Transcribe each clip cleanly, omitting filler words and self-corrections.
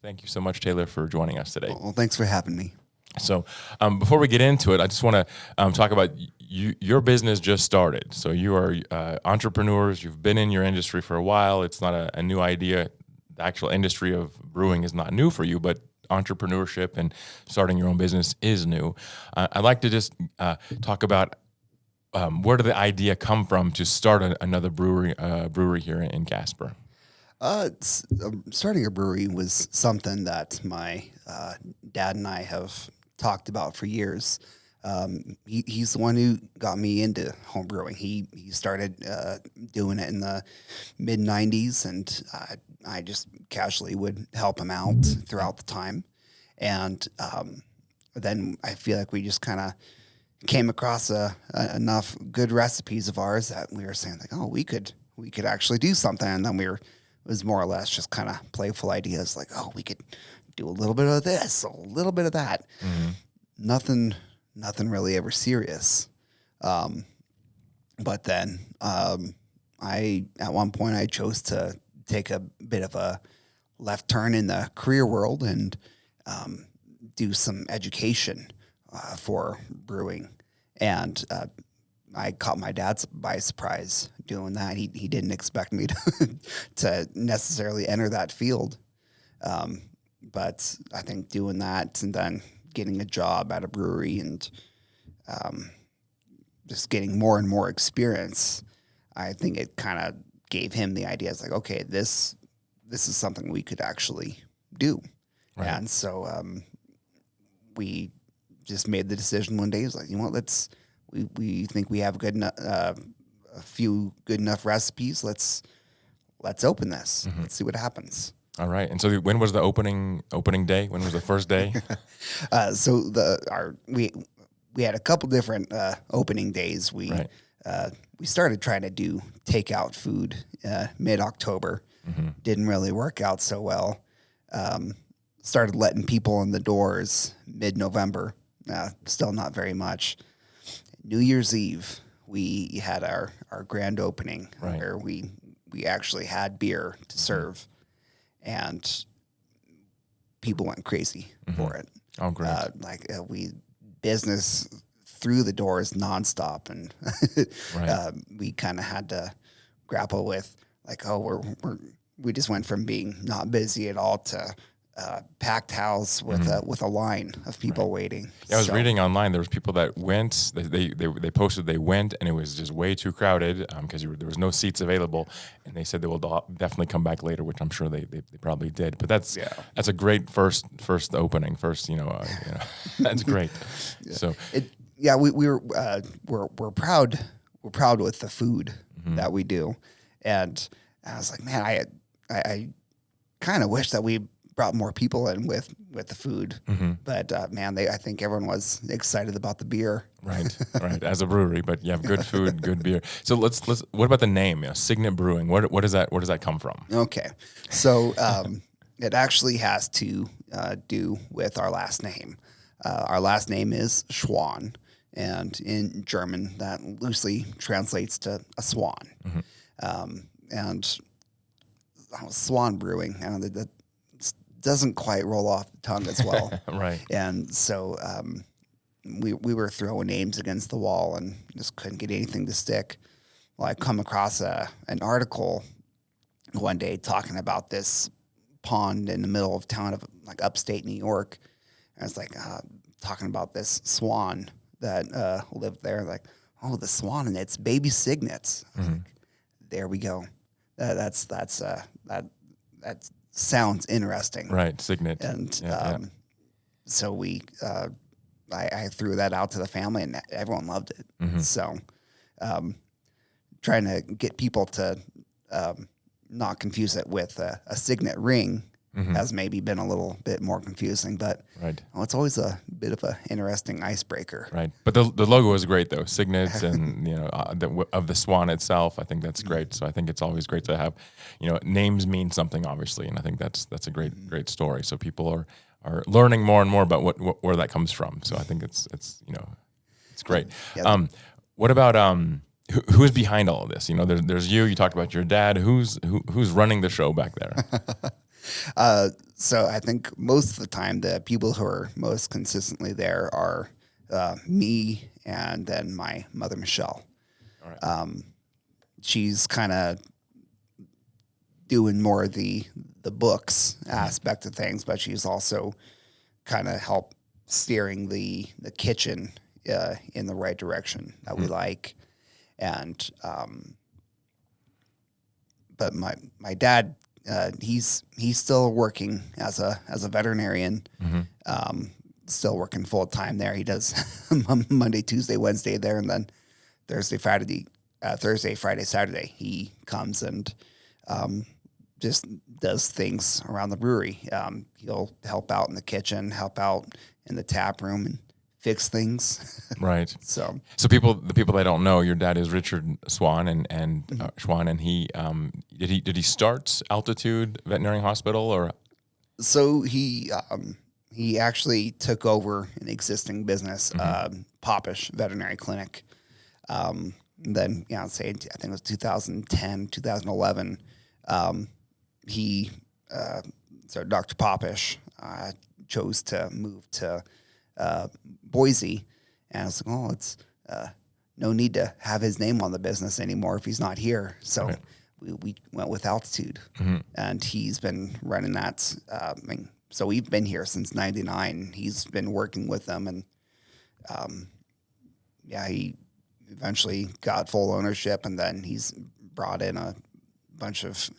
Thank you so much, Taylor, for joining us today. Well, thanks for having me. So before we get into it, I just want to talk about your business just started. So you are entrepreneurs. You've been in your industry for a while. It's not a new idea. The actual industry of brewing is not new for you, but entrepreneurship and starting your own business is new. I'd like to just talk about where did the idea come from to start another brewery here in Casper? Starting a brewery was something that my dad and I have talked about for years. He's the one who got me into home brewing. He started doing it in the mid 90s, and I just casually would help him out throughout the time. And then I feel like we just kind of came across enough good recipes of ours that we were saying like, oh, we could actually do something. And then it was more or less just kind of playful ideas like, oh, we could do a little bit of this, a little bit of that. Mm-hmm. Nothing really ever serious. But then at one point I chose to take a bit of a left turn in the career world and do some education for brewing. And I caught my dad by surprise doing that. He didn't expect me to necessarily enter that field. But I think doing that and then getting a job at a brewery and just getting more and more experience, I think it kind of gave him the idea. It's like, okay, this is something we could actually do. Right. And so we just made the decision one day. It was like, you know what, we think we have a few good enough recipes. Let's open this. Mm-hmm. Let's see what happens. All right. And so when was the opening day? When was the first day? We had a couple different opening days. We started trying to do takeout food mid-October. Mm-hmm. Didn't really work out so well. Started letting people in the doors mid-November. Still not very much. New Year's Eve, we had our grand opening where we actually had beer to serve, and people went crazy for it. Oh, great! We business through the doors nonstop, and we kind of had to grapple with like, oh, we just went from being not busy at all to packed house with a line of people waiting. Yeah, I was reading online. There was people that went. They posted they went, and it was just way too crowded because there was no seats available. And they said they will definitely come back later, which I'm sure they probably did. But that's a great first opening. That's great. Yeah. So we're proud. We're proud with the food that we do, and I was like, man, I kind of wish that we brought more people in with the food, but I think everyone was excited about the beer. Right. As a brewery, but you have good food, good beer. So let's. What about the name? Cygnet Brewing. What does that come from? Okay, so it actually has to do with our last name. Our last name is Schwan, and in German that loosely translates to a swan. And Swan Brewing, that doesn't quite roll off the tongue as well. Right. And so we were throwing names against the wall and just couldn't get anything to stick. Well, I come across an article one day talking about this pond in the middle of town of like upstate New York. And it's like talking about this swan that lived there. Like, oh, the swan, and it's baby cygnets. Like, there we go. That sounds interesting. Right, Cygnet. And so I threw that out to the family, and everyone loved it. So trying to get people to not confuse it with a signet ring has maybe been a little bit more confusing, but it's always a bit of an interesting icebreaker. Right, but the logo is great though, Cygnets, and of the swan itself. I think that's great. So I think it's always great to have, names mean something obviously, and I think that's a great story. So people are learning more and more about where that comes from. So I think it's great. Yeah. What about who's behind all of this? There's you. You talked about your dad. Who's running the show back there? So I think most of the time, the people who are most consistently there are me and then my mother, Michelle. All right. She's kind of doing more of the books aspect of things, but she's also kind of help steering the kitchen in the right direction that we like. And but my dad, he's still working as a veterinarian, still working full time there. He does Monday, Tuesday, Wednesday there, and then Thursday, Friday, Saturday he comes and just does things around the brewery. He'll help out in the kitchen, help out in the tap room, and fix things. Right. So the people that don't know, your dad is Richard Swan, and Schwan, and he did he start Altitude Veterinary Hospital, or So he actually took over an existing business, Popish Veterinary Clinic. Then, say I think it was 2010, 2011. He so Dr. Popish chose to move to Boise, and I was like, oh, it's no need to have his name on the business anymore if he's not here. So. Right. We went with Altitude, and he's been running that. So we've been here since '99. He's been working with them, and he eventually got full ownership, and then he's brought in a bunch of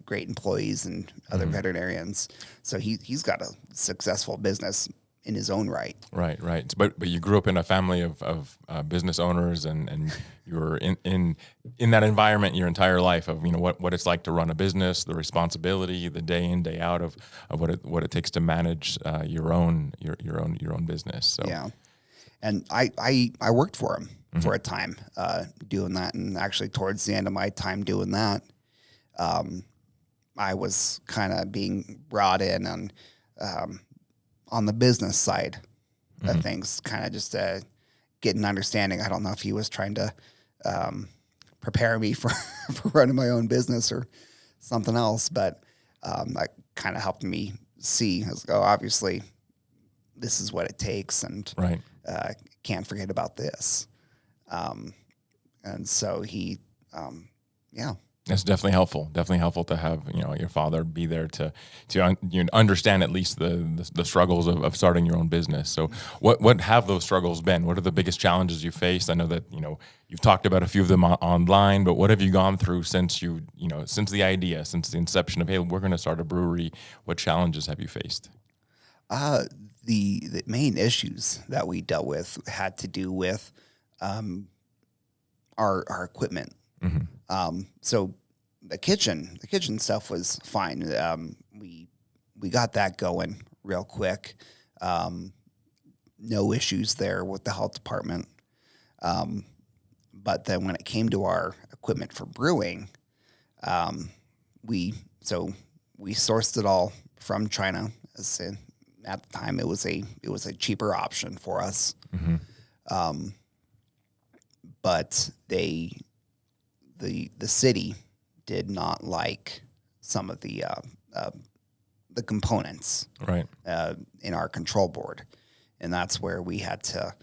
great employees and other veterinarians. So he's got a successful business in his own right. Right. But you grew up in a family of business owners, and you were in that environment your entire life of what it's like to run a business, the responsibility, the day in, day out of what it takes to manage your own business. So Yeah, and I worked for him for a time doing that, and actually towards the end of my time doing that, I was kind of being brought in on the business side of things, kind of just to get an understanding. I don't know if he was trying to prepare me for running my own business or something else, but that kind of helped me see. I was like, oh, obviously, this is what it takes, and right. Can't forget about this. And so he, It's definitely helpful. Definitely helpful to have your father be there to understand at least the struggles of starting your own business. So what have those struggles been? What are the biggest challenges you faced? I know that you've talked about a few of them online, but what have you gone through since since the idea, since the inception of, hey, we're going to start a brewery? What challenges have you faced? The main issues that we dealt with had to do with our equipment. So the kitchen stuff was fine. We got that going real quick. No issues there with the health department. But then when it came to our equipment for brewing, we sourced it all from China. At the time, it was a cheaper option for us. But the city did not like some of the components Right. In our control board, and that's where we had to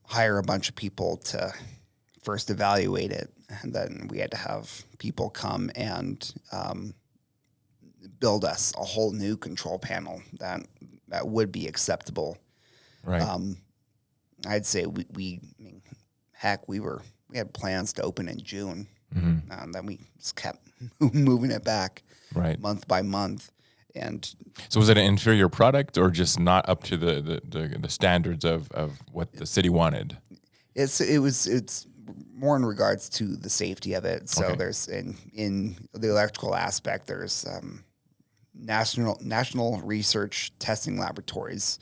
hire a bunch of people to first evaluate it, and then we had to have people come and build us a whole new control panel that would be acceptable. Right. I'd say we had plans to open in June, and then we just kept moving it back, Right. month by month. And So was it an inferior product, or just not up to the standards of what the city wanted? it's more in regards to the safety of it. So Okay. there's in the electrical aspect, there's national research testing laboratories.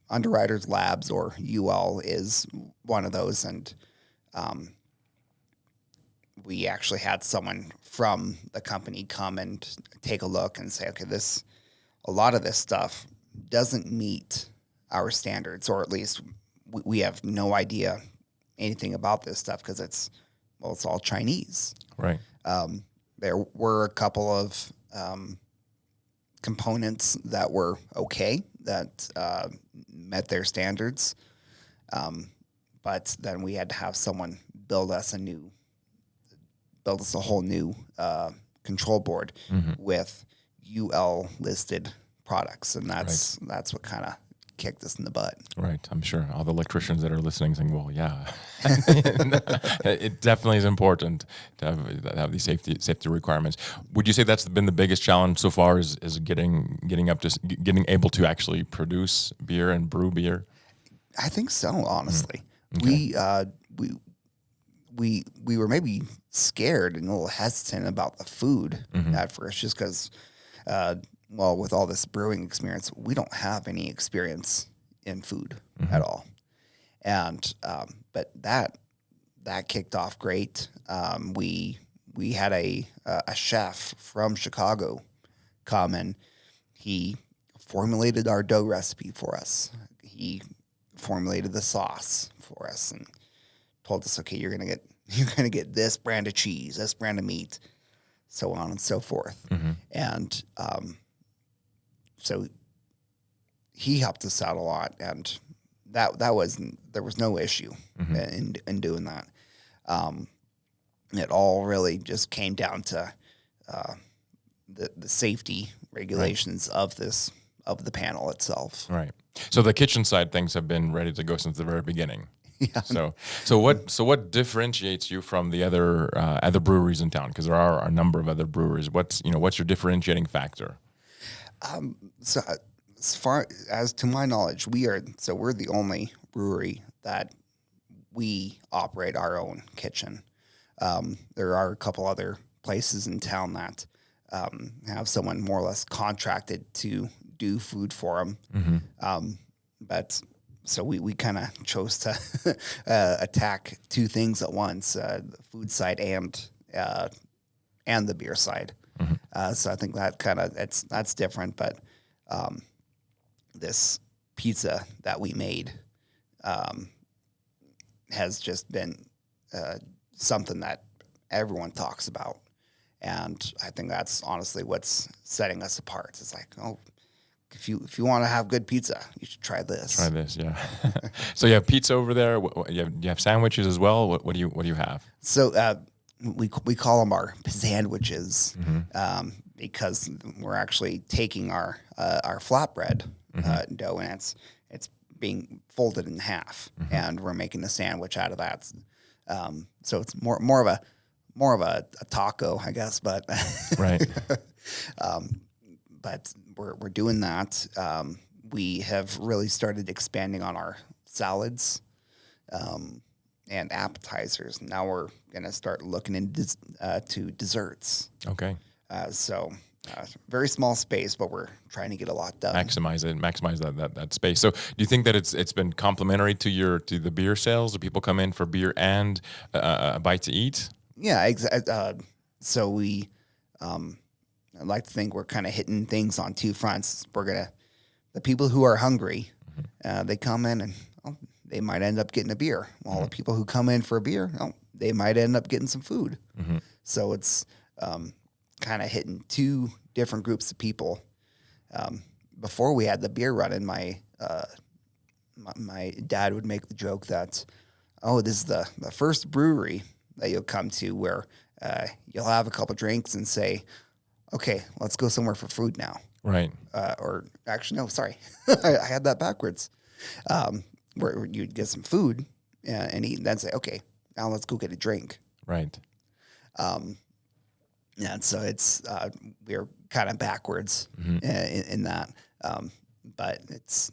Underwriters Labs, or UL, is one of those, and we actually had someone from the company come and take a look and say, okay, a lot of this stuff doesn't meet our standards, or at least we have no idea anything about this stuff because it's all Chinese. Right. there were a couple of components that were okay, that met their standards. But then we had to have someone build us a whole new control board with UL listed products, and that's what kind of kicked us in the butt. Right. I'm sure all the electricians that are listening saying, well, yeah, it definitely is important to have these safety requirements. Would you say that's been the biggest challenge so far is getting able to actually produce beer and brew beer? I think so, honestly. Okay. We were maybe scared and a little hesitant about the food at first, just because, with all this brewing experience, we don't have any experience in food at all. And but that kicked off great. We had a chef from Chicago come, and he formulated our dough recipe for us. He formulated the sauce for us and told us, okay, you're gonna get this brand of cheese, this brand of meat, so on and so forth. And so he helped us out a lot, and there was no issue in doing that. It all really just came down to the safety regulations of the panel itself. Right. So the kitchen side things have been ready to go since the very beginning. Yeah. So what differentiates you from the other breweries in town? Because there are a number of other breweries. What's your differentiating factor? So as far as to my knowledge, we're the only brewery that we operate our own kitchen. There are a couple other places in town that have someone more or less contracted to do food for them. But so we kind of chose to attack two things at once: the food side and the beer side. So I think that that's different. But this pizza that we made has just been something that everyone talks about, and I think that's honestly what's setting us apart. It's like, oh, if you want to have good pizza, you should try this. Try this, yeah. So you have pizza over there. You have sandwiches as well. What do you have? So we call them our sandwiches because we're actually taking our flatbread dough, and it's being folded in half, and we're making a sandwich out of that. So it's more of a taco, I guess, but right. But we're doing that. We have really started expanding on our salads and appetizers. Now we're gonna start looking into to desserts. Okay. Very small space, but we're trying to get a lot done. Maximize that space. So do you think that it's been complementary to the beer sales? Do people come in for beer and a bite to eat? Yeah, exactly. So we, I'd like to think we're kind of hitting things on two fronts. The people who are hungry, they come in and they might end up getting a beer. While the people who come in for a beer, they might end up getting some food. So it's kind of hitting two different groups of people. Before we had the beer running, my dad would make the joke that, oh, this is the first brewery that you'll come to where you'll have a couple drinks and say, okay, let's go somewhere for food now. Right. Or actually, no, sorry. I had that backwards. Where you'd get some food and eat and then say, okay, now let's go get a drink. Right. Yeah, so it's we're kind of backwards in that, but it's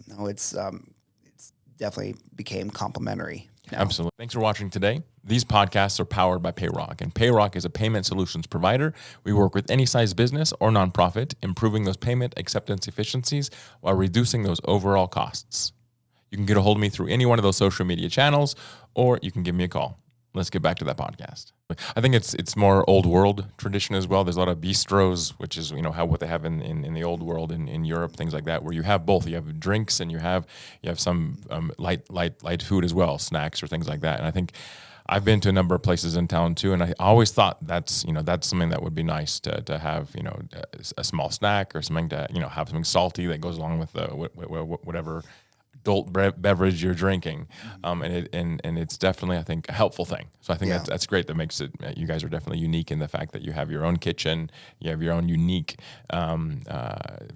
definitely became complementary now. Absolutely. Thanks for watching today. These podcasts are powered by Payrock, and Payrock is a payment solutions provider. We work with any size business or nonprofit, improving those payment acceptance efficiencies while reducing those overall costs. You can get a hold of me through any one of those social media channels, or you can give me a call. Let's get back to that podcast. I think it's more old world tradition as well. There's a lot of bistros, which is what they have in the old world in Europe, things like that, where you have both. You have drinks and you have some light food as well, snacks or things like that. And I think I've been to a number of places in town too, and I always thought that's something that would be nice to have, a small snack or something to, have something salty that goes along with the whatever adult beverage you're drinking, and it's definitely, I think, a helpful thing. So I think that's great. That makes it, you guys are definitely unique in the fact that you have your own kitchen, you have your own unique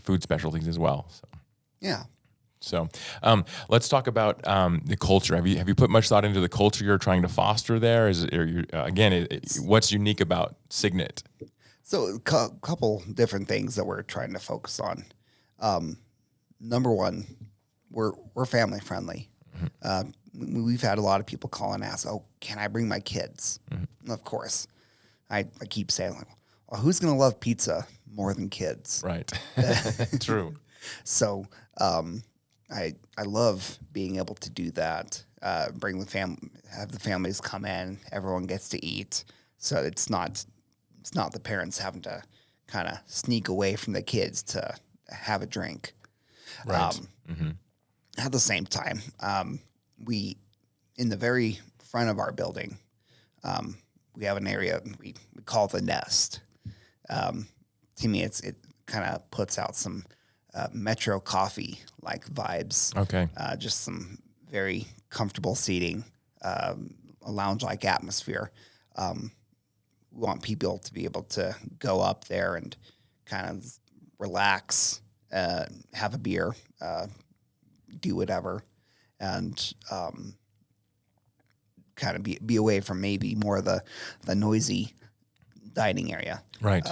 food specialties as well. So. Yeah. So let's talk about the culture. Have you put much thought into the culture you're trying to foster there? What's unique about Cygnet? So a couple different things that we're trying to focus on. Number one, we're family friendly. We've had a lot of people call and ask, "Oh, can I bring my kids?" Of course, I keep saying, like, "Well, who's going to love pizza more than kids?" Right. True. So I love being able to do that. Bring have the families come in, everyone gets to eat, so it's not the parents having to kind of sneak away from the kids to have a drink. Right. At the same time, we in the very front of our building, we have an area we call the nest. To me, it kind of puts out some Metro coffee like vibes. Okay. Just some very comfortable seating, a lounge like atmosphere. We want people to be able to go up there and kind of relax, have a beer, do whatever, and kind of be away from maybe more of the noisy dining area. Right.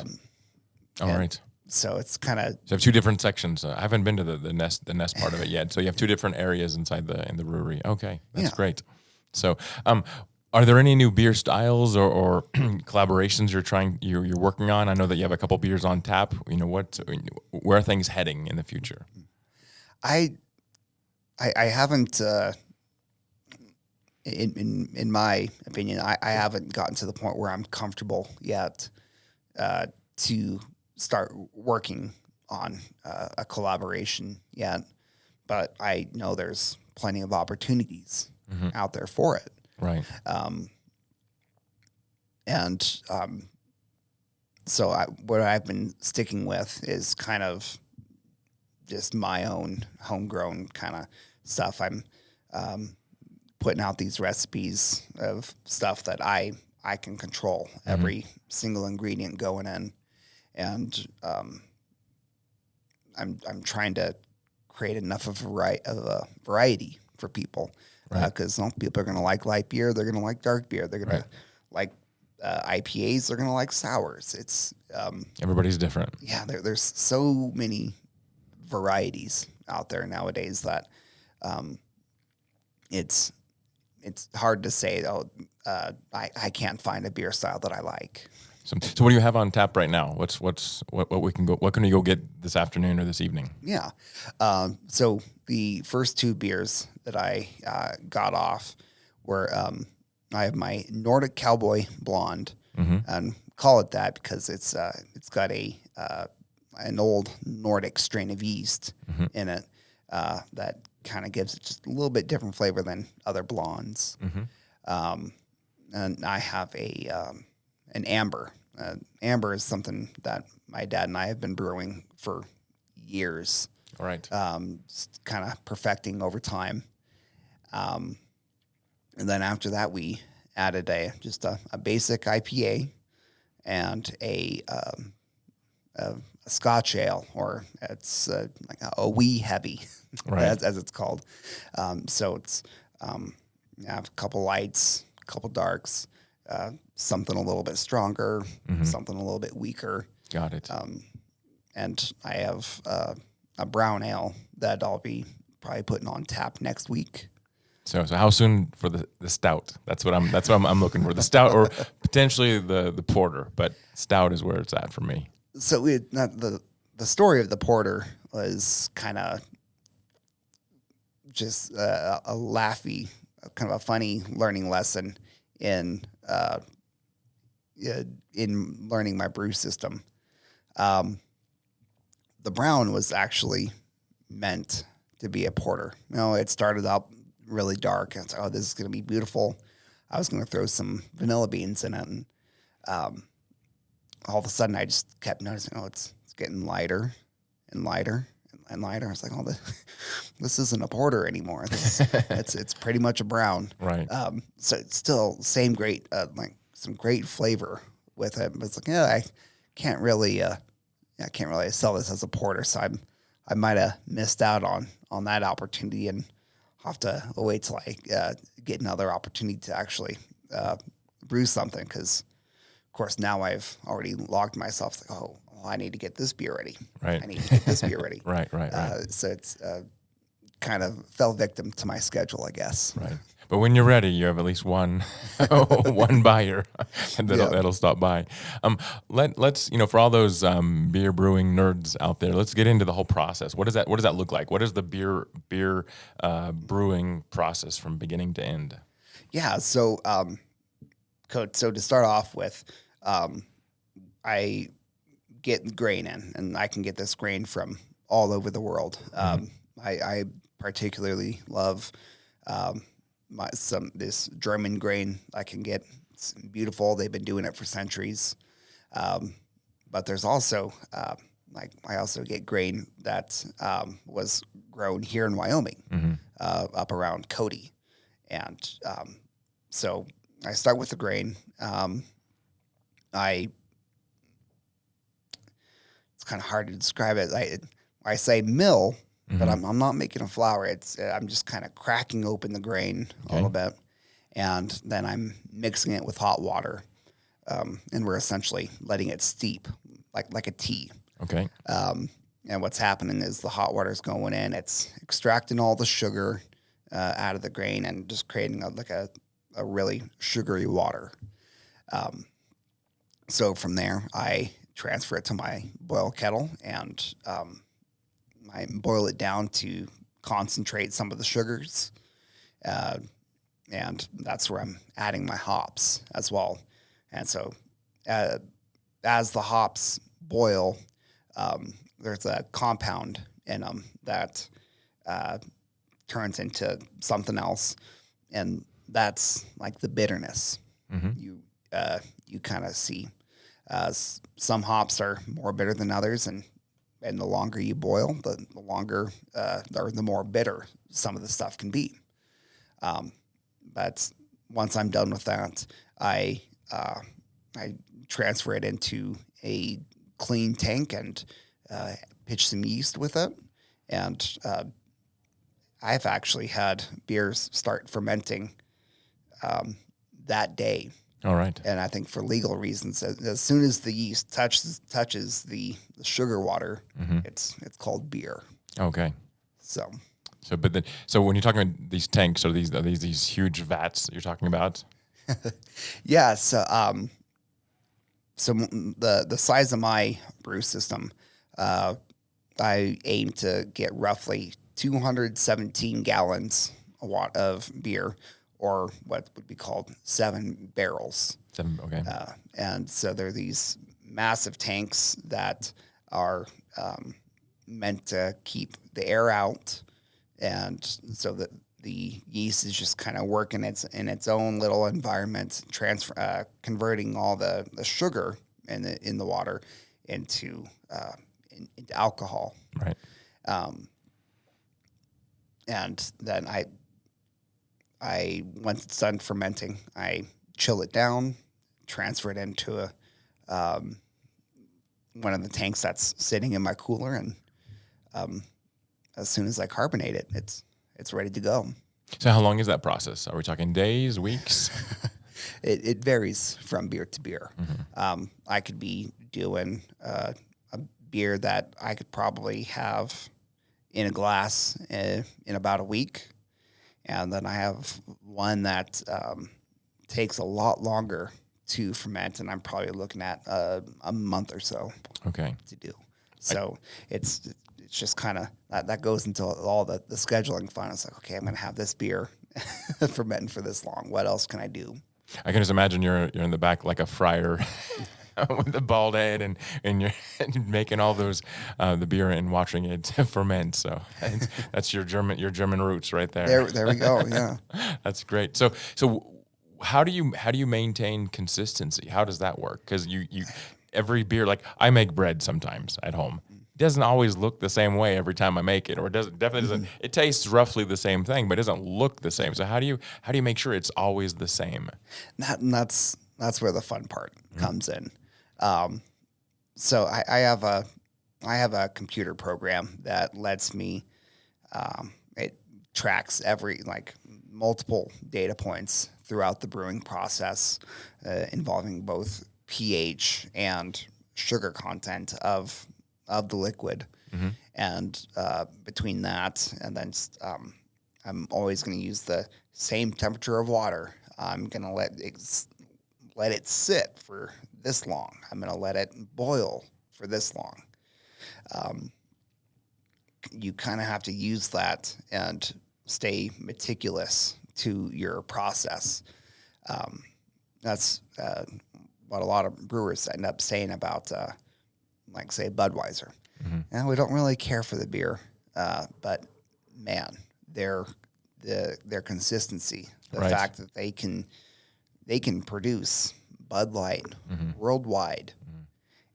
All right. So it's kind of. So you have two different sections. I haven't been to the nest part of it yet. So you have two different areas inside in the brewery. Okay, that's great. So, are there any new beer styles or collaborations you're working on? I know that you have a couple beers on tap. Where are things heading in the future? I haven't. In my opinion, I haven't gotten to the point where I'm comfortable yet to start working on a collaboration yet, but I know there's plenty of opportunities out there for it. Right. So what I've been sticking with is kind of just my own homegrown kind of stuff. I'm putting out these recipes of stuff that I can control every single ingredient going in. And I'm trying to create enough of a variety for people, because some people are going to like light beer, they're going to like dark beer, they're going to like IPAs, they're going to like sours. It's everybody's different. Yeah, there's so many varieties out there nowadays that it's hard to say though. I can't find a beer style that I like. So what do you have on tap right now? What can we go get this afternoon or this evening? Yeah. So the first two beers that I got off were I have my Nordic Cowboy Blonde, and call it that because it's got an old Nordic strain of yeast in it that kind of gives it just a little bit different flavor than other blondes. And I have an amber. Amber is something that my dad and I have been brewing for years. All right. Kind of perfecting over time. And then after that, we added just a basic IPA and a Scotch ale, or it's like a wee heavy, as it's called. So it's I have a couple lights, a couple darks, something a little bit stronger, something a little bit weaker. Got it. And I have a brown ale that I'll be probably putting on tap next week. So how soon for the stout? That's what I'm looking for. The stout, or potentially the porter, but stout is where it's at for me. So the story of the porter was kind of just a laughy, kind of a funny learning lesson in learning my brew system. The brown was actually meant to be a porter. It started out really dark, and so this is going to be beautiful. I was going to throw some vanilla beans in it, and all of a sudden I just kept noticing, oh, it's getting lighter and lighter and lighter. I was like, oh, this isn't a porter anymore. It's pretty much a brown. Right. So it's still same great, like some great flavor with it. But it's like, yeah, I can't really sell this as a porter. So I might have missed out on that opportunity, and have to wait till I get another opportunity to actually brew something. Because of course now I've already logged myself. Like, oh, well, I need to get this beer ready. Right. I need to get this beer ready. Right. So it's kind of fell victim to my schedule, I guess. Right. But when you're ready, you have at least one buyer that'll stop by. Let's for all those beer brewing nerds out there, let's get into the whole process. What does that look like? What is the beer brewing process from beginning to end? Yeah. So so to start off with, I get grain in, and I can get this grain from all over the world. I particularly love this German grain I can get. It's beautiful. They've been doing it for centuries. But there's also I also get grain that was grown here in Wyoming, up around Cody, and so I start with the grain. It's kind of hard to describe it. I say mill. But I'm not making a flour. I'm just kind of cracking open the grain a little bit, and then I'm mixing it with hot water, and we're essentially letting it steep like a tea. Okay. And what's happening is the hot water is going in. It's extracting all the sugar out of the grain and just creating a really sugary water. So from there, I transfer it to my boil kettle, and I boil it down to concentrate some of the sugars, and that's where I'm adding my hops as well. And so as the hops boil, there's a compound in them that turns into something else, and that's like the bitterness. You kind of see. Some hops are more bitter than others, and the longer you boil, the longer or the more bitter some of the stuff can be. But once I'm done with that, I transfer it into a clean tank and pitch some yeast with it. And I've actually had beers start fermenting that day. All right. And I think for legal reasons, as soon as the yeast touches the sugar water, it's called beer. Okay. So when you're talking about these tanks, are these huge vats that you're talking about? Yeah. So the size of my brew system, I aim to get roughly 217 gallons of beer, or what would be called 7 barrels. 7, okay. And so there are these massive tanks that are meant to keep the air out, and so that the yeast is just kind of working in its own little environment, converting all the sugar in the water into alcohol. Right. And then once it's done fermenting, I chill it down, transfer it into one of the tanks that's sitting in my cooler, and as soon as I carbonate it, it's ready to go. So how long is that process? Are we talking days, weeks? It varies from beer to beer. I could be doing a beer that I could probably have in a glass in about a week. And then I have one that takes a lot longer to ferment, and I'm probably looking at a month or so to do. So it's just kind of that goes into all the scheduling fun. It's like, okay, I'm going to have this beer fermenting for this long. What else can I do? I can just imagine you're in the back like a friar with the bald head, and you're making all those the beer and watching it ferment. So that's your German roots right there. There we go. Yeah, that's great. So how do you maintain consistency? How does that work? Because you every beer, like I make bread sometimes at home. It doesn't always look the same way every time I make it, or it definitely doesn't. It tastes roughly the same thing, but it doesn't look the same. So how do you make sure it's always the same? And that's where the fun part comes in. So I have a computer program that lets me it tracks every like multiple data points throughout the brewing process involving both pH and sugar content of the liquid. And between that and then I'm always going to use the same temperature of water. I'm going to let it sit for this long. I'm going to let it boil for this long. You kind of have to use that and stay meticulous to your process. That's what a lot of brewers end up saying about, like, say, Budweiser. And we don't really care for the beer, but man, their consistency, the Right. fact that they can produce Bud Light worldwide,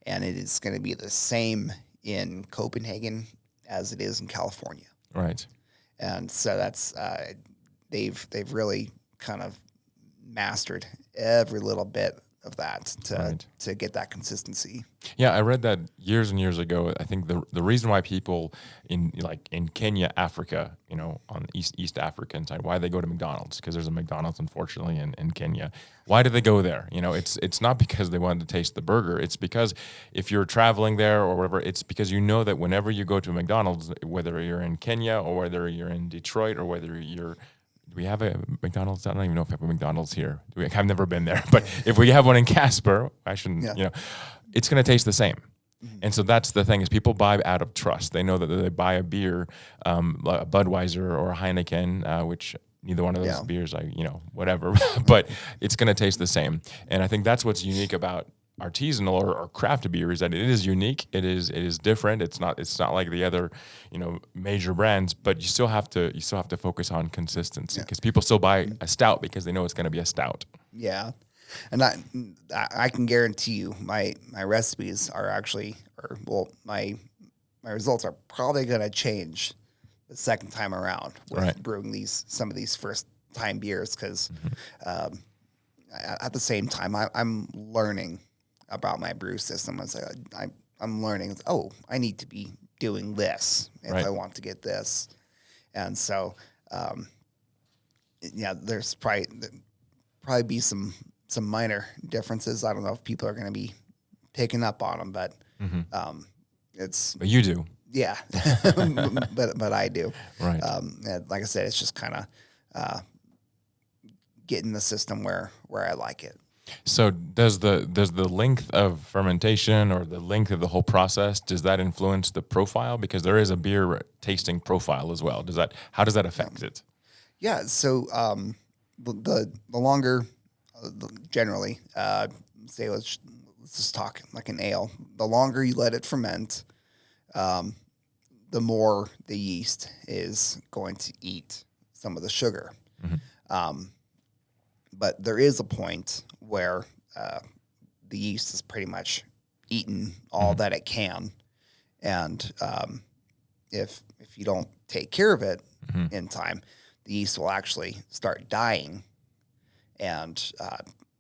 and it is going to be the same in Copenhagen as it is in California. Right. And so that's they've really kind of mastered every little bit of that to get that consistency. Yeah, I read that years and years ago. I think the reason why people in Kenya, Africa, on East African side, why they go to McDonald's, because there's a McDonald's, unfortunately, in Kenya. Why do they go there? It's not because they wanted to taste the burger. It's because if you're traveling there or whatever, it's because you know that whenever you go to McDonald's, whether you're in Kenya or whether you're in Detroit or whether you're do we have a McDonald's? I don't even know if we have a McDonald's here. I've never been there. But if we have one in Casper, I shouldn't, it's going to taste the same. And so that's the thing is people buy out of trust. They know that they buy a beer, like a Budweiser or a Heineken, which neither one of those beers, whatever. But it's going to taste the same. And I think that's what's unique about artisanal or craft beer is that it is unique. It is different. It's not like the other, major brands, but you still have to focus on consistency because people still buy a stout because they know it's going to be a stout. Yeah. And I can guarantee you my recipes are actually, my results are probably going to change the second time around with brewing some of these first time beers. Cause, at the same time, I'm learning about my brew system. I'm learning, I need to be doing this if I want to get this. And so, there's probably be some minor differences. I don't know if people are going to be picking up on them, but But you do. Yeah, but I do. Right. Like I said, it's just kind of getting the system where I like it. So does the length of fermentation or the length of the whole process, does that influence the profile? Because there is a beer tasting profile as well. How does that affect it? Yeah. So the longer, generally, say let's just talk like an ale. The longer you let it ferment, the more the yeast is going to eat some of the sugar. But there is a point where the yeast is pretty much eaten all that it can, and if you don't take care of it in time, the yeast will actually start dying, and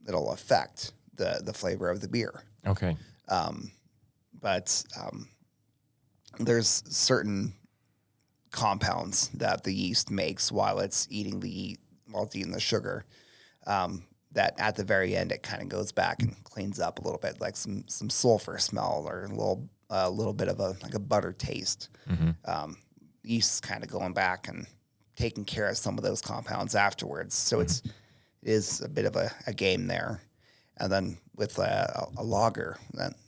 it'll affect the flavor of the beer. Okay. But there's certain compounds that the yeast makes while it's eating the sugar. That at the very end it kind of goes back and cleans up a little bit, like some sulfur smell or a little bit of a butter taste. Yeast's kind of going back and taking care of some of those compounds afterwards. So it is a bit of a game there. And then with a lager,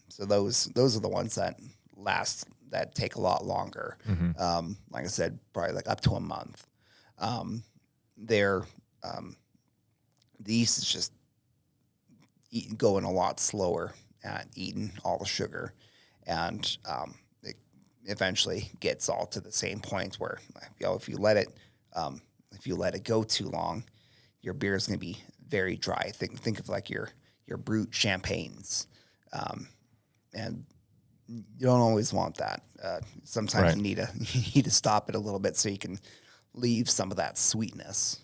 so those are the ones that last, that take a lot longer. Like I said, probably like up to a month. The yeast is just going a lot slower at eating all the sugar, and it eventually gets all to the same point where if you let it go too long, your beer is going to be very dry. Think of like your brut champagnes, and you don't always want that. Sometimes Right. you need to stop it a little bit so you can leave some of that sweetness.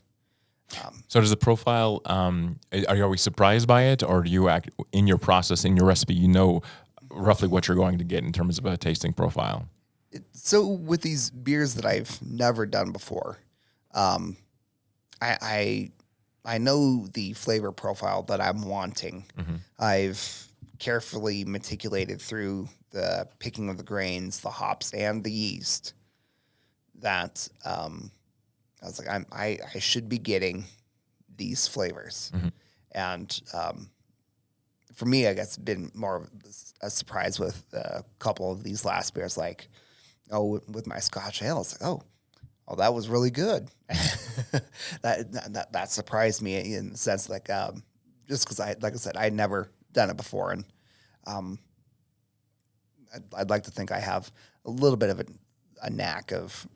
So does the profile, are you always surprised by it, or do you act in your process, in your recipe, you know roughly what you're going to get in terms of a tasting profile? So with these beers that I've never done before, um, I know the flavor profile that I'm wanting. I've carefully meticulated through the picking of the grains, the hops, and the yeast. That I was like, I should be getting these flavors, and for me, I guess it's been more of a surprise with a couple of these last beers, like with my Scotch ale. It's like, oh, that was really good. that surprised me in the sense like just because like I said, I'd never done it before, and I'd like to think I have a little bit of a knack of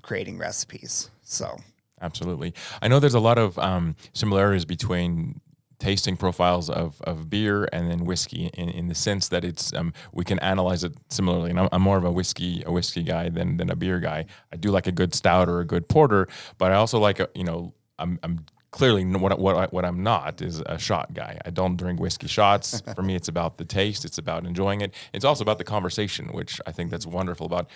creating recipes. So Absolutely. I know there's a lot of similarities between tasting profiles of beer and then whiskey in the sense that it's we can analyze it similarly. And I'm more of a whiskey guy than a beer guy. I do like a good stout or a good porter, but I also like I'm clearly what I'm not is a shot guy. I don't drink whiskey shots. For me, it's about the taste. It's about enjoying it. It's also about the conversation, which I think that's wonderful about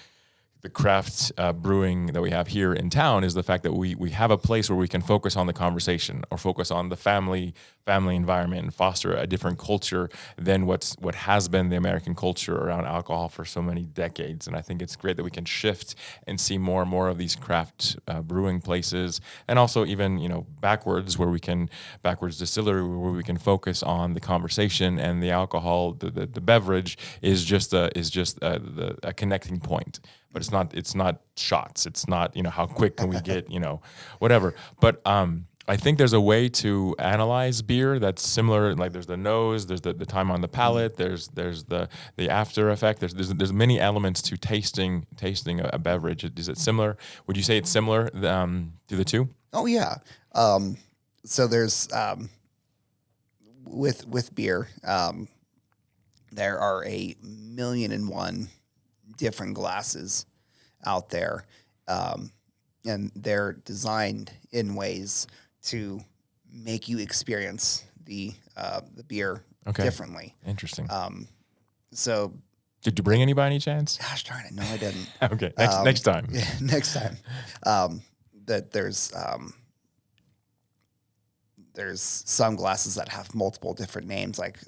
the craft brewing that we have here in town is the fact that we have a place where we can focus on the conversation or focus on the family environment and foster a different culture than what has been the American culture around alcohol for so many decades. And I think it's great that we can shift and see more and more of these craft brewing places, and also even backwards distillery where we can focus on the conversation, and the alcohol, the beverage is just a connecting point. But it's not shots. It's not, how quick can we get, whatever. But I think there's a way to analyze beer that's similar. Like there's the nose, there's the time on the palate, there's the after effect. There's many elements to tasting a beverage. Is it similar? Would you say it's similar to the two? oh yeah. So there's with beer, there are 1,000,001 different glasses out there, and they're designed in ways to make you experience the beer differently. Interesting. So, did you bring any by any chance? gosh darn it, no, I didn't. Okay, next time. Yeah, next time. That there's some glasses that have multiple different names, like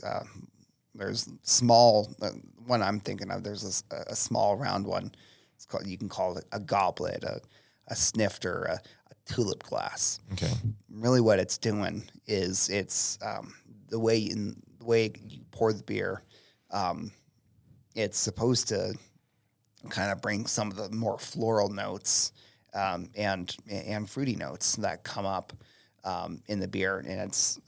there's small one I'm thinking of. There's a small round one. It's called, you can call it a goblet, a snifter, a tulip glass. Okay. Really, what it's doing is it's the way you pour the beer. It's supposed to kind of bring some of the more floral notes and fruity notes that come up in the beer, and it's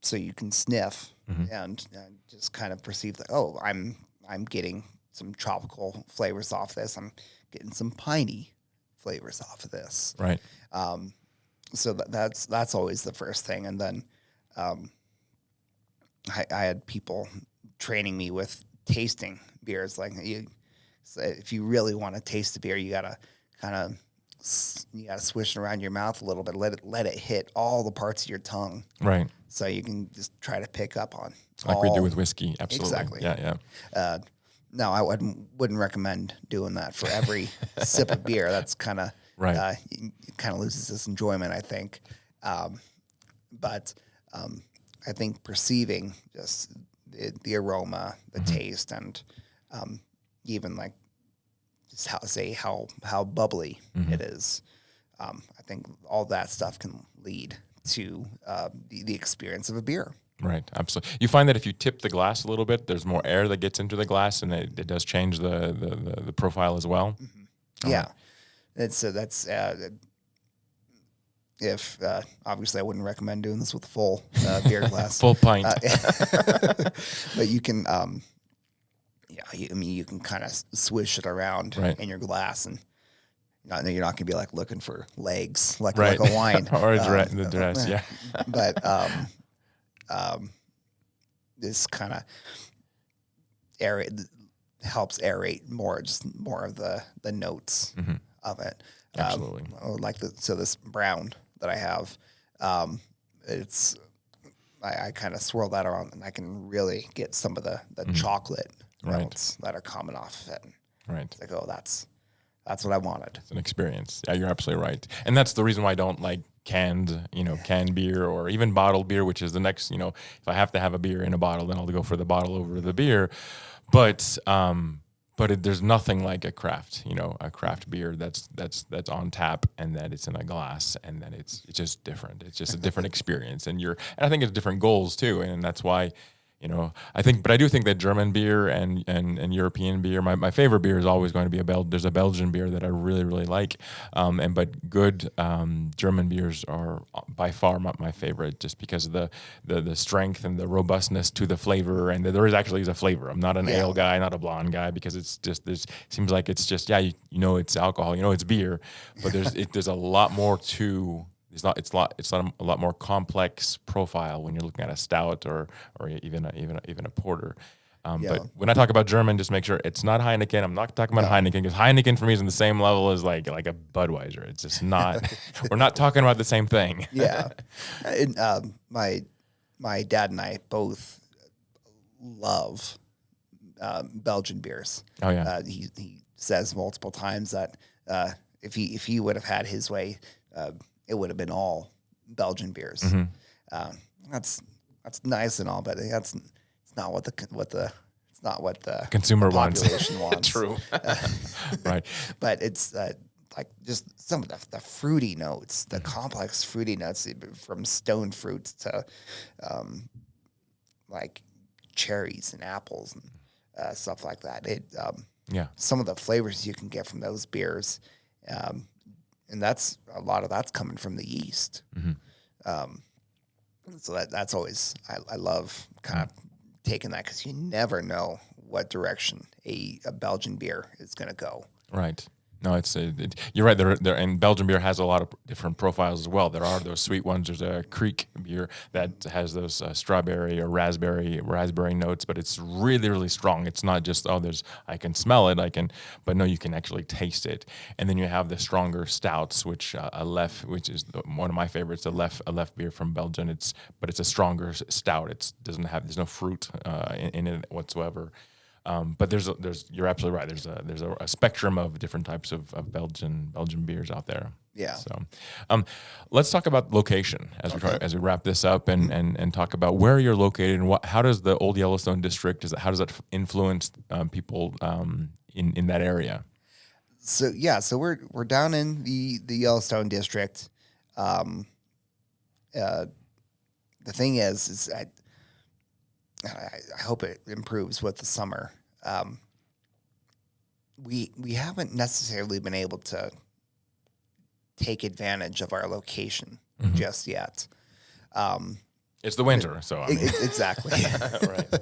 so you can sniff and just kind of perceive that, oh, I'm getting some tropical flavors off this. I'm getting some piney flavors off of this. Right. So that's always the first thing. And then I had people training me with tasting beers. Like if you really want to taste the beer, you gotta swish it around your mouth a little bit. Let it hit all the parts of your tongue. Right. So you can just try to pick up on Like we do with whiskey. Absolutely. Exactly. Yeah. No, I wouldn't recommend doing that for every sip of beer. That's kind of Right. it kind of loses its enjoyment, I think. But I think perceiving just the aroma, the taste, and even like just how bubbly it is. I think all that stuff can lead to the experience of a beer. Right, absolutely. You find that if you tip the glass a little bit, there's more air that gets into the glass, and it does change the profile as well. Mm-hmm. Yeah, that's if obviously I wouldn't recommend doing this with a full beer glass, full pint. But you can, you can kind of swish it around in your glass, and you're not gonna be like looking for legs like Right. like a wine Or the dress. Yeah. but this kind of aerate helps aerate more of the notes of it. Absolutely. Like this brown that I have, it's I kind of swirl that around and I can really get some of the chocolate Right. notes that are coming off of it. Right. It's like, oh, that's what I wanted. It's an experience. Yeah, you're absolutely right. And that's the reason why I don't like canned beer or even bottled beer, which is the next, if I have to have a beer in a bottle, then I'll go for the bottle over the beer. But there's nothing like a craft beer that's on tap and that it's in a glass and that it's just different. It's just a different experience, and I think it's different goals too, and that's why. But I do think that German beer and European beer, my favorite beer is always going to be there's a Belgian beer that I really, really like. But good German beers are by far my favorite, just because of the strength and the robustness to the flavor. And there is a flavor. I'm not an ale guy, not a blonde guy, because it's just, seems like it's just, it's alcohol, it's beer, but there's a lot more to. It's not a lot more complex profile when you're looking at a stout or even a porter. But when I talk about German, just make sure it's not Heineken. I'm not talking about Heineken, because Heineken for me is on the same level as like a Budweiser. It's just not. We're not talking about the same thing. Yeah, and, my dad and I both love Belgian beers. Oh yeah. He says multiple times that if he would have had his way, it would have been all Belgian beers. That's nice and all, but it's not what the Consumer population wants. True. Right. But it's like just some of the fruity notes, the complex fruity notes, from stone fruits to like cherries and apples and stuff like that. Some of the flavors you can get from those beers. And a lot of that's coming from the yeast. So that's always, I love kind of taking that, because you never know what direction a Belgian beer is going to go. Right. No, you're right. And Belgian beer has a lot of different profiles as well. There are those sweet ones. There's a Kriek beer that has those strawberry or raspberry notes, but it's really, really strong. It's not just, I can smell it, but no, you can actually taste it. And then you have the stronger stouts, which which is one of my favorites, a Lef beer from Belgium. But it's a stronger stout. There's no fruit in it whatsoever. But you're absolutely right. There's a spectrum of different types of Belgian beers out there. Yeah. So, let's talk about location as we wrap this up and talk about where you're located and how does the Old Yellowstone district how does that influence people in that area? So we're down in the Yellowstone district. The thing is I hope it improves with the summer. We haven't necessarily been able to take advantage of our location just yet. It's the winter, so I mean. Exactly. Right.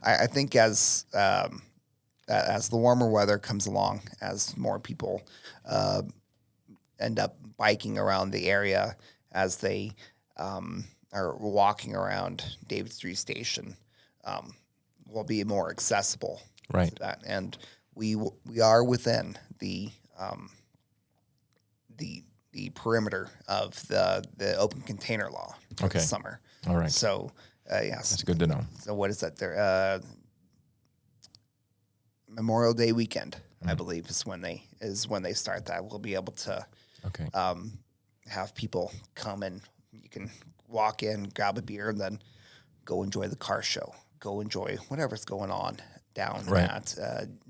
I think as the warmer weather comes along, as more people end up biking around the area, as they are walking around David Street Station, will be more accessible. Right. To that. And we are within the perimeter of the open container law for the summer. All right. So yes, that's good to know. So what is that there? Memorial Day weekend, I believe, is when they start that. We'll be able to have people come and you can walk in, grab a beer, and then go enjoy the car show. Go enjoy whatever's going on down at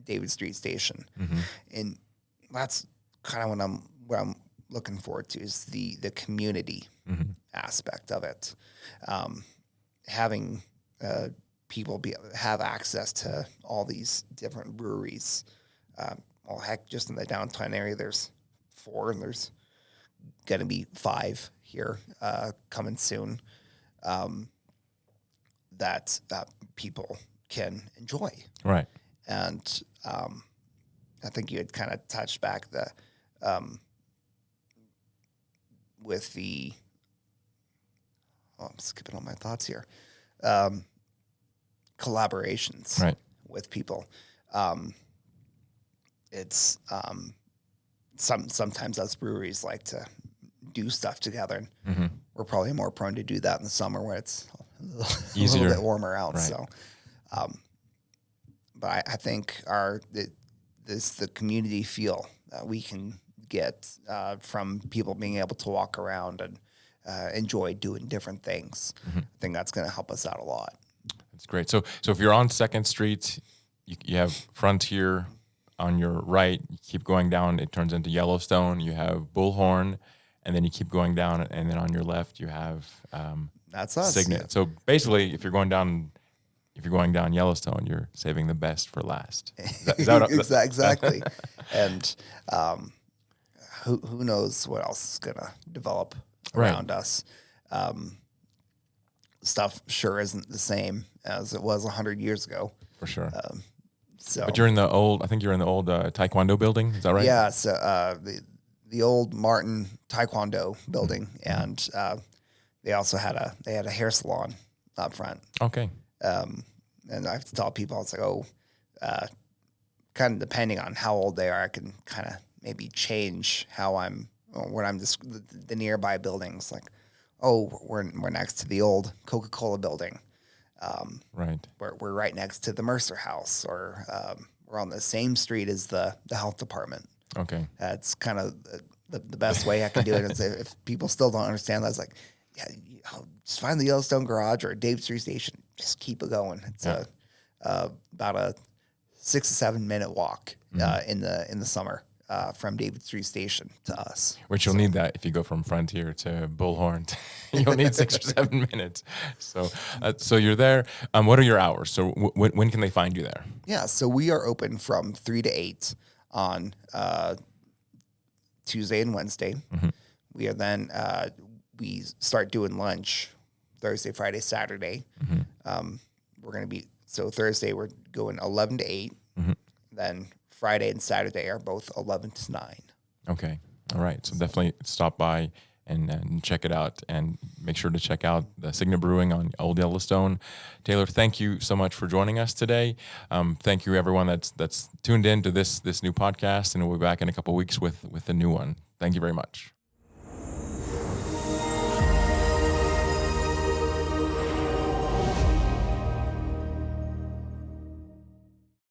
David Street Station, and that's kind of what I'm looking forward to, is the community aspect of it. Having people have access to all these different breweries. Well, heck, just in the downtown area, there's 4, and there's going to be 5 here coming soon. That people can enjoy. Right. And I think you had kind of touched back the with the, I'm skipping all my thoughts here. Collaborations Right. with people. It's sometimes us breweries like to do stuff together, and we're probably more prone to do that in the summer where it's a Easier. little bit warmer out. Right. So, but I think the community feel that we can get from people being able to walk around and enjoy doing different things. I think that's going to help us out a lot. That's great. So if you're on 2nd Street, you have Frontier on your right. You keep going down, it turns into Yellowstone. You have Bullhorn, and then you keep going down, and then on your left you have That's us. Cygnet. Yeah. So basically, if you're going down Yellowstone, you're saving the best for last. Is that Exactly. And who knows what else is gonna develop around us. Stuff sure isn't the same as it was 100 years ago. For sure. So, But you're in the old Taekwondo building. Is that right? yeah. So the old Martin Taekwondo building, and they also had a hair salon up front. Okay. And I have to tell people, it's like, kind of depending on how old they are, I can kind of maybe change how when I'm just the nearby buildings. Like, we're next to the old Coca-Cola building. Right. We're right next to the Mercer House, or we're on the same street as the health department. Okay. That's kind of the best way I can do it. Is if people still don't understand that, it's like, yeah, just find the Yellowstone Garage or Dave Street Station. Just keep it going. It's about a 6 to 7 minute walk in the summer from David Street Station to us. Which you'll need that if you go from Frontier to Bullhorn. You'll need 6 or 7 minutes. So you're there. What are your hours? So when can they find you there? Yeah, so we are open from 3 to 8 on Tuesday and Wednesday. We are then we start doing lunch Thursday, Friday, Saturday. We're going to be, so Thursday we're going 11 to 8. Then Friday and Saturday are both 11 to 9. Okay. All right. So definitely stop by and check it out, and make sure to check out the Cygnet Brewing on Old Yellowstone. Taylor, thank you so much for joining us today. Thank you everyone that's tuned in to this new podcast, and we'll be back in a couple of weeks with the new one. Thank you very much.